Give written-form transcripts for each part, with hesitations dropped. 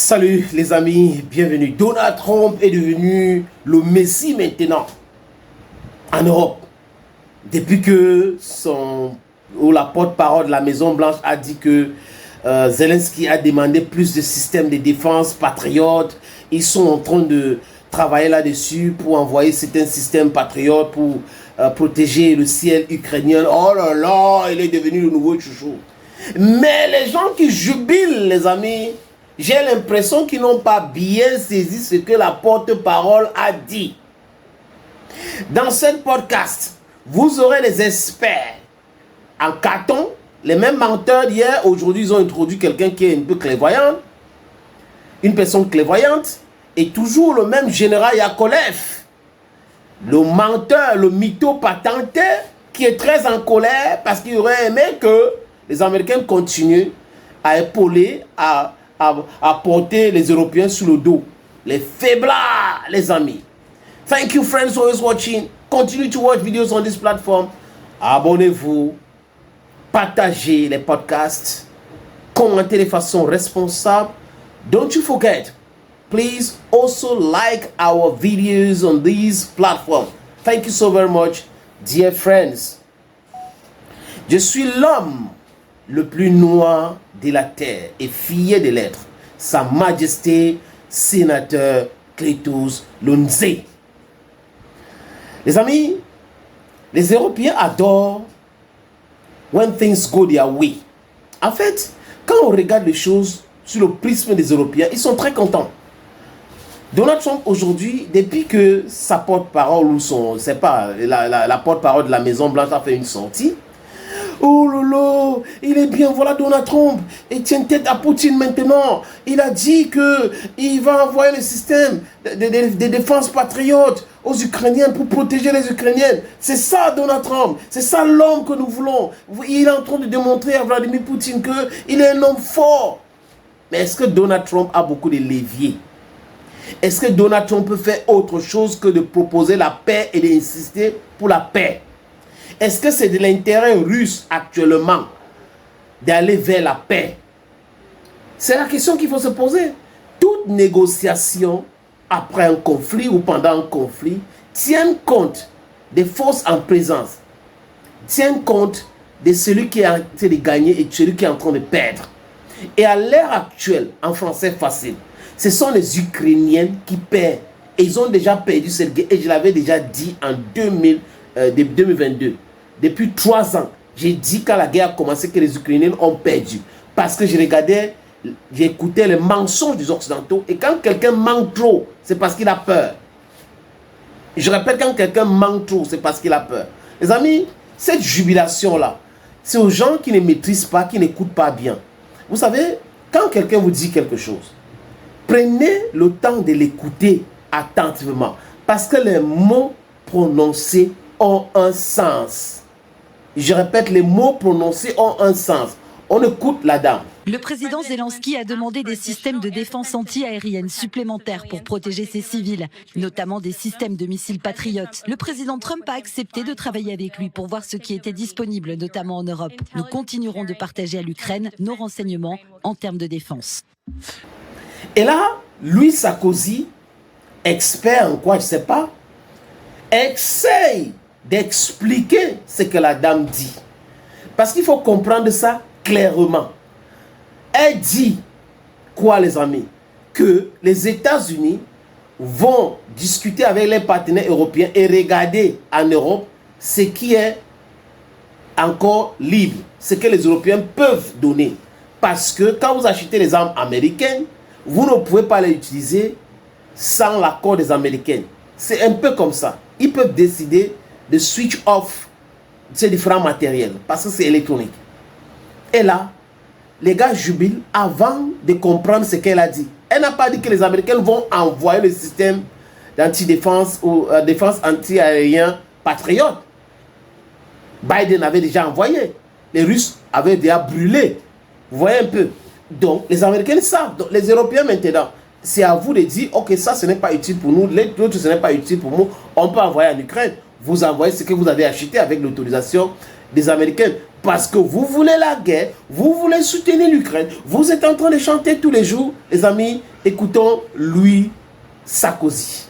Salut les amis, bienvenue. Donald Trump est devenu le messie maintenant en Europe. Depuis que la porte-parole de la Maison Blanche a dit que Zelensky a demandé plus de systèmes de défense patriotes. Ils sont en train de travailler là-dessus pour envoyer certains systèmes patriotes pour protéger le ciel ukrainien. Oh là là, il est devenu le nouveau chouchou. Mais les gens qui jubilent, les amis, j'ai l'impression qu'ils n'ont pas bien saisi ce que la porte-parole a dit. Dans ce podcast, vous aurez les experts en carton, les mêmes menteurs d'hier. Aujourd'hui, ils ont introduit quelqu'un qui est un peu clairvoyant, une personne clairvoyante, et toujours le même général Yakovlev, le menteur, le mytho patenté, qui est très en colère parce qu'il aurait aimé que les Américains continuent à épauler, à porter les Européens sous le dos. Les faiblards, les amis. Thank you friends for always watching. Continue to watch videos on this platform. Abonnez-vous. Partagez les podcasts. Commentez de façon responsable. Don't you forget, please also like our videos on this platform. Thank you so very much, dear friends. Je suis l'homme le plus noir de la terre et fier de l'être, Sa Majesté sénateur Cletus Lunze. Les amis, les Européens adorent when things go their way. En fait, quand on regarde les choses sur le prisme des Européens, ils sont très contents. Donald Trump aujourd'hui, depuis que sa porte-parole ou la porte-parole de la Maison Blanche a fait une sortie, oh lolo, il est bien, voilà Donald Trump, il tient tête à Poutine maintenant. Il a dit qu'il va envoyer le système de défense patriote aux Ukrainiens pour protéger les Ukrainiens. C'est ça Donald Trump, c'est ça l'homme que nous voulons. Il est en train de démontrer à Vladimir Poutine qu'il est un homme fort. Mais est-ce que Donald Trump a beaucoup de leviers? Est-ce que Donald Trump peut faire autre chose que de proposer la paix et d'insister pour la paix? Est-ce que c'est de l'intérêt russe actuellement d'aller vers la paix? C'est la question qu'il faut se poser. Toute négociation après un conflit ou pendant un conflit tient compte des forces en présence, tient compte de celui qui est en train de gagner et de celui qui est en train de perdre. Et à l'heure actuelle, en français facile, ce sont les Ukrainiens qui perdent. Et ils ont déjà perdu cette guerre. Et je l'avais déjà dit en 2022. Depuis 3 ans, j'ai dit quand la guerre a commencé que les Ukrainiens ont perdu. Parce que j'écoutais les mensonges des Occidentaux. Et quand quelqu'un ment trop, c'est parce qu'il a peur. Je répète, quand quelqu'un ment trop, c'est parce qu'il a peur. Les amis, cette jubilation-là, c'est aux gens qui ne maîtrisent pas, qui n'écoutent pas bien. Vous savez, quand quelqu'un vous dit quelque chose, prenez le temps de l'écouter attentivement. Parce que les mots prononcés ont un sens. Je répète, les mots prononcés ont un sens. On écoute la dame. Le président Zelensky a demandé des systèmes de défense anti-aérienne supplémentaires pour protéger ses civils, notamment des systèmes de missiles patriotes. Le président Trump a accepté de travailler avec lui pour voir ce qui était disponible, notamment en Europe. Nous continuerons de partager à l'Ukraine nos renseignements en termes de défense. Et là, Louis Sarkozy, expert en quoi, je ne sais pas, essaye d'expliquer ce que la dame dit. Parce qu'il faut comprendre ça clairement. Elle dit quoi, les amis? Que les États-Unis vont discuter avec les partenaires européens et regarder en Europe ce qui est encore libre, ce que les Européens peuvent donner. Parce que quand vous achetez les armes américaines, vous ne pouvez pas les utiliser sans l'accord des Américains. C'est un peu comme ça. Ils peuvent décider de switch off ces différents matériels parce que c'est électronique. Et là, les gars jubilent avant de comprendre ce qu'elle a dit. Elle n'a pas dit que les Américains vont envoyer le système d'anti-défense ou défense anti-aérien patriote. Biden avait déjà envoyé. Les Russes avaient déjà brûlé. Vous voyez un peu. Donc, les Américains savent. Donc, les Européens maintenant, c'est à vous de dire, ok, ça, ce n'est pas utile pour nous. L'autre, ce n'est pas utile pour nous. On peut envoyer en Ukraine. Vous envoyez ce que vous avez acheté avec l'autorisation des Américains. Parce que vous voulez la guerre, vous voulez soutenir l'Ukraine, vous êtes en train de chanter tous les jours. Les amis, écoutons Louis Sarkozy.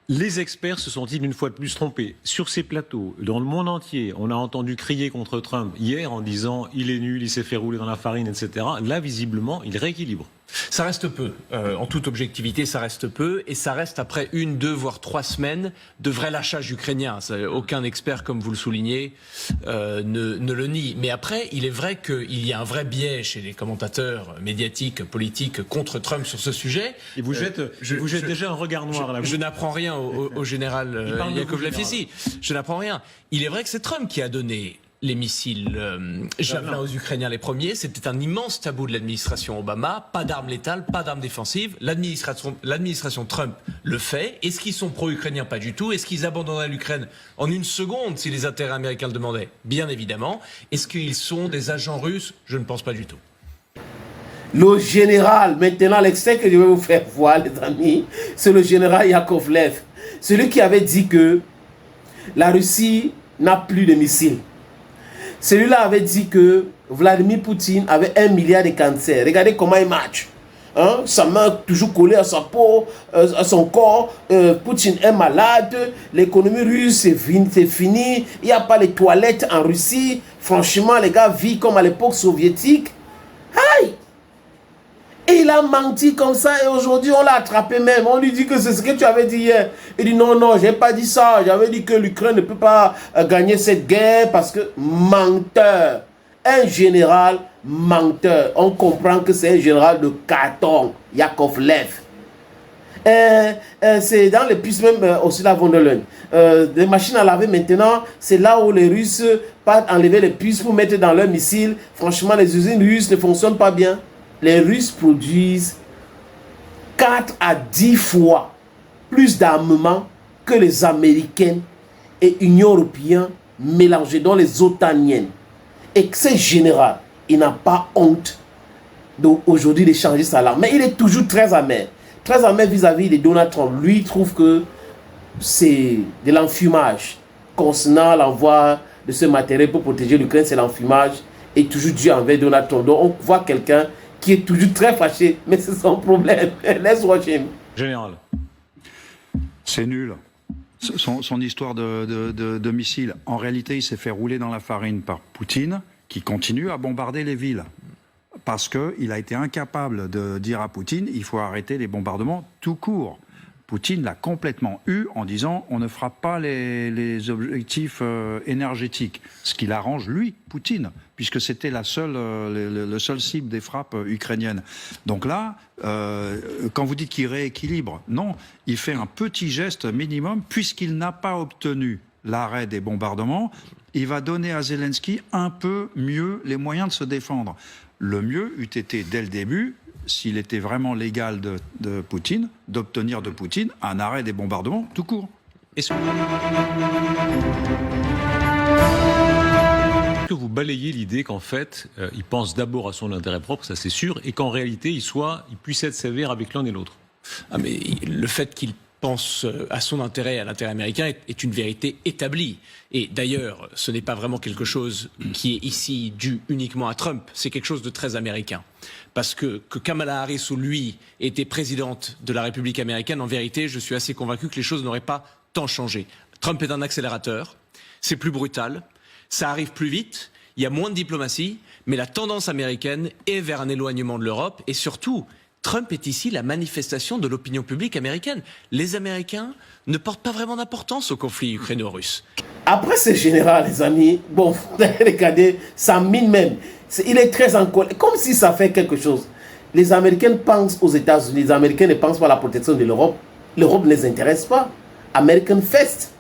Les experts se sont-ils une fois de plus trompés? Sur ces plateaux, dans le monde entier, on a entendu crier contre Trump hier en disant « il est nul, il s'est fait rouler dans la farine, etc. » Là, visiblement, il rééquilibre. Ça reste peu. En toute objectivité, ça reste peu. Et ça reste après 1, 2, voire 3 semaines de vrai lâchage ukrainien. Aucun expert, comme vous le soulignez, ne le nie. Mais après, il est vrai qu'il y a un vrai biais chez les commentateurs médiatiques, politiques, contre Trump sur ce sujet. Et vous jette déjà un regard noir là. Je n'apprends rien au général Yakovlev ici. Je n'apprends rien. Il est vrai que c'est Trump qui a donné les missiles Javelin aux Ukrainiens les premiers. C'était un immense tabou de l'administration Obama. Pas d'armes létales, pas d'armes défensives. L'administration Trump le fait. Est-ce qu'ils sont pro-ukrainiens? Pas du tout. Est-ce qu'ils abandonneraient l'Ukraine en une seconde si les intérêts américains le demandaient? Bien évidemment. Est-ce qu'ils sont des agents russes? Je ne pense pas du tout. Le général, maintenant l'extrait que je vais vous faire voir, les amis, c'est le général Yakovlev. Celui qui avait dit que la Russie n'a plus de missiles. Celui-là avait dit que Vladimir Poutine avait 1 milliard de cancers. Regardez comment il marche. Hein? Sa main toujours collée à sa peau, à son corps. Poutine est malade. L'économie russe, c'est fini. Il n'y a pas les toilettes en Russie. Franchement, les gars vivent comme à l'époque soviétique. Aïe! Et il a menti comme ça et aujourd'hui on l'a attrapé même. On lui dit que c'est ce que tu avais dit hier. Il dit non, non, j'ai pas dit ça. J'avais dit que l'Ukraine ne peut pas gagner cette guerre parce que menteur. Un général menteur. On comprend que c'est un général de carton, Yakovlev. C'est dans les puces même aussi la von der Leyen. Les machines à laver maintenant, c'est là où les Russes partent enlever les puces pour mettre dans leurs missiles. Franchement, les usines russes ne fonctionnent pas bien. Les Russes produisent 4 à 10 fois plus d'armement que les Américains et Union européenne mélangés, dont les OTANiennes. Et que ce général, il n'a pas honte aujourd'hui de changer sa langue. Mais il est toujours très amer. Très amer vis-à-vis de Donald Trump. Lui, il trouve que c'est de l'enfumage. Concernant l'envoi de ce matériel pour protéger l'Ukraine, c'est l'enfumage. Et toujours dû envers Donald Trump. Donc on voit quelqu'un qui est toujours très fâché, mais c'est son problème. Let's watch him. Général. C'est nul. Son histoire de missiles. En réalité, il s'est fait rouler dans la farine par Poutine, qui continue à bombarder les villes. Parce qu'il a été incapable de dire à Poutine, il faut arrêter les bombardements tout court. Poutine l'a complètement eu en disant on ne frappe pas les objectifs énergétiques. Ce qui l'arrange, lui, Poutine, puisque c'était le seul cible des frappes ukrainiennes. Donc là, quand vous dites qu'il rééquilibre, non, il fait un petit geste minimum, puisqu'il n'a pas obtenu l'arrêt des bombardements, il va donner à Zelensky un peu mieux les moyens de se défendre. Le mieux eût été, dès le début, s'il était vraiment légal de Poutine, d'obtenir de Poutine un arrêt des bombardements tout court. Est-ce que vous balayez l'idée qu'en fait, il pense d'abord à son intérêt propre, ça c'est sûr, et qu'en réalité, il puisse être sévère avec l'un et l'autre? Ah mais le fait qu'il pense à son intérêt, à l'intérêt américain, est une vérité établie. Et d'ailleurs, ce n'est pas vraiment quelque chose qui est ici dû uniquement à Trump, c'est quelque chose de très américain. Parce que Kamala Harris ou lui était présidente de la République américaine, en vérité, je suis assez convaincu que les choses n'auraient pas tant changé. Trump est un accélérateur, c'est plus brutal, ça arrive plus vite, il y a moins de diplomatie, mais la tendance américaine est vers un éloignement de l'Europe et surtout, Trump est ici la manifestation de l'opinion publique américaine. Les Américains ne portent pas vraiment d'importance au conflit ukraino-russe. Après ce général, les amis, bon, regardez, ça mine même. Il est très en colère, comme si ça fait quelque chose. Les Américains pensent aux États-Unis, les Américains ne pensent pas à la protection de l'Europe. L'Europe ne les intéresse pas. American First.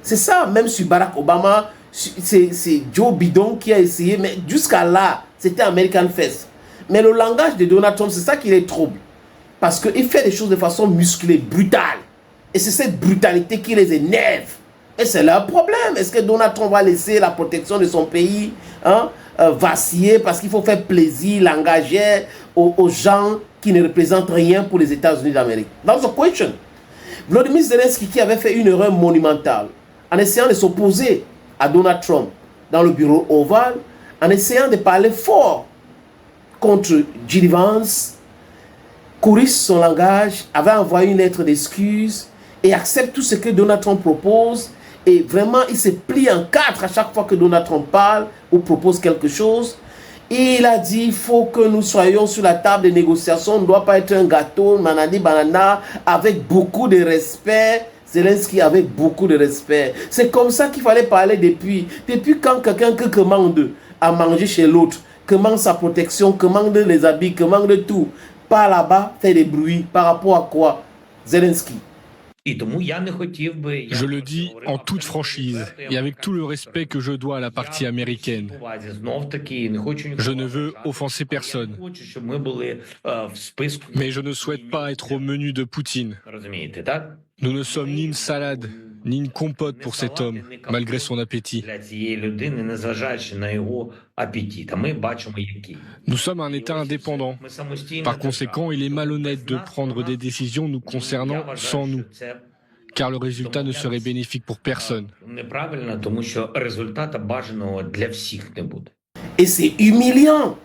C'est ça, même sur Barack Obama, c'est Joe Biden qui a essayé, mais jusqu'à là, c'était American First. Mais le langage de Donald Trump, c'est ça qui les trouble. Parce qu'il fait des choses de façon musclée, brutale. Et c'est cette brutalité qui les énerve. Et c'est leur problème. Est-ce que Donald Trump va laisser la protection de son pays vaciller parce qu'il faut faire plaisir, l'engager aux gens qui ne représentent rien pour les États-Unis d'Amérique? That's the question. Volodymyr Zelensky qui avait fait une erreur monumentale en essayant de s'opposer à Donald Trump dans le bureau ovale, en essayant de parler fort contre J.D. Vance, corrige son langage, avait envoyé une lettre d'excuse et accepte tout ce que Donald Trump propose. Et vraiment, il se plie en quatre à chaque fois que Donald Trump parle ou propose quelque chose. Et il a dit, il faut que nous soyons sur la table de négociation. On ne doit pas être un gâteau, manani banana, avec beaucoup de respect. Zelensky avec beaucoup de respect. C'est comme ça qu'il fallait parler depuis quand quelqu'un qui commande à manger chez l'autre, commande sa protection, commande les habits, commande tout, pas là-bas, fait des bruits. Par rapport à quoi? Zelensky. Je le dis en toute franchise et avec tout le respect que je dois à la partie américaine. Je ne veux offenser personne. Mais je ne souhaite pas être au menu de Poutine. Nous ne sommes ni une salade, ni une compote pour cet homme, malgré son appétit. Nous sommes un État indépendant. Par conséquent, il est malhonnête de prendre des décisions nous concernant sans nous, car le résultat ne serait bénéfique pour personne. Et c'est humiliant.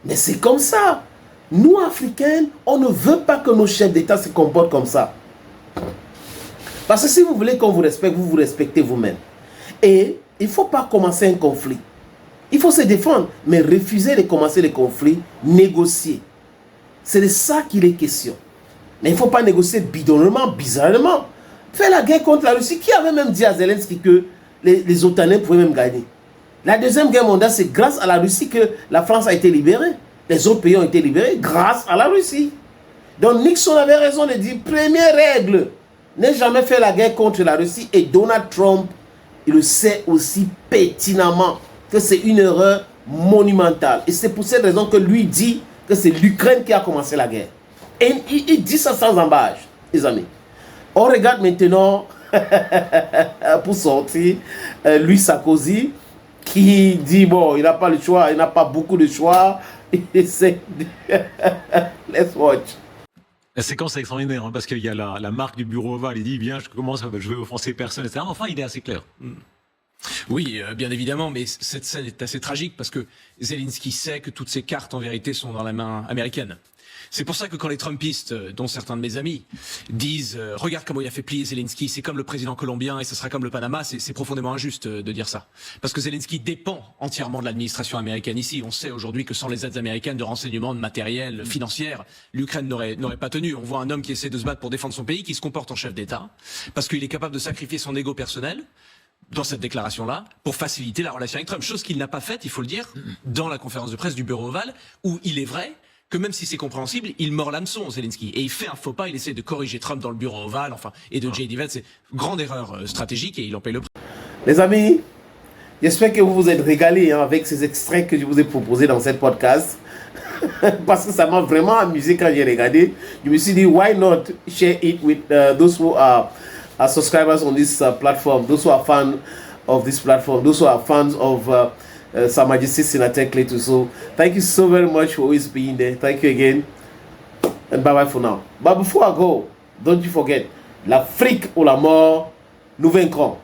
Mais c'est comme ça. Nous, Africains, on ne veut pas que nos chefs d'État se comportent comme ça. Parce que si vous voulez qu'on vous respecte, vous vous respectez vous-même. Et il ne faut pas commencer un conflit. Il faut se défendre, mais refuser de commencer le conflit, négocier. C'est de ça qu'il est question. Mais il ne faut pas négocier bidonnement, bizarrement. Faire la guerre contre la Russie, qui avait même dit à Zelensky que les Otanais pouvaient même gagner. La deuxième guerre mondiale, c'est grâce à la Russie que la France a été libérée. Les autres pays ont été libérés grâce à la Russie. Donc Nixon avait raison de dire, première règle, ne jamais faire la guerre contre la Russie. Et Donald Trump, il le sait aussi pertinemment que c'est une erreur monumentale. Et c'est pour cette raison que lui dit que c'est l'Ukraine qui a commencé la guerre. Et il dit ça sans embâche, les amis. On regarde maintenant, pour sortir, Louis Sarkozy, qui dit, bon, il n'a pas le choix, il n'a pas beaucoup de choix. Let's watch. La séquence est extraordinaire, hein, parce qu'il y a la marque du bureau ovale, il dit, bien, je vais offenser personne, etc. Enfin, il est assez clair. Oui, bien évidemment, mais cette scène est assez tragique parce que Zelensky sait que toutes ces cartes, en vérité, sont dans la main américaine. C'est pour ça que quand les Trumpistes, dont certains de mes amis, disent « Regarde comment il a fait plier Zelensky, c'est comme le président colombien et ce sera comme le Panama », c'est profondément injuste de dire ça. Parce que Zelensky dépend entièrement de l'administration américaine ici. On sait aujourd'hui que sans les aides américaines de renseignement, de matériel, financière, l'Ukraine n'aurait pas tenu. On voit un homme qui essaie de se battre pour défendre son pays, qui se comporte en chef d'État, parce qu'il est capable de sacrifier son ego personnel dans cette déclaration-là, pour faciliter la relation avec Trump. Chose qu'il n'a pas faite, il faut le dire, dans la conférence de presse du bureau ovale, où il est vrai que même si c'est compréhensible, il mord l'hameçon, Zelensky. Et il fait un faux pas, il essaie de corriger Trump dans le bureau ovale, enfin, et de J.D. Vance. C'est une grande erreur stratégique et il en paye le prix. Les amis, j'espère que vous vous êtes régalés avec ces extraits que je vous ai proposés dans cette podcast. Parce que ça m'a vraiment amusé quand j'ai regardé. Je me suis dit, why not share it with those who are subscribers on this platform, those who are fans of this platform, those who are fans of Sa Majesty Senator Clayton. So thank you so very much for always being there. Thank you again. And bye bye for now. But before I go, don't you forget, l'Afrique ou la mort, nous vaincrons.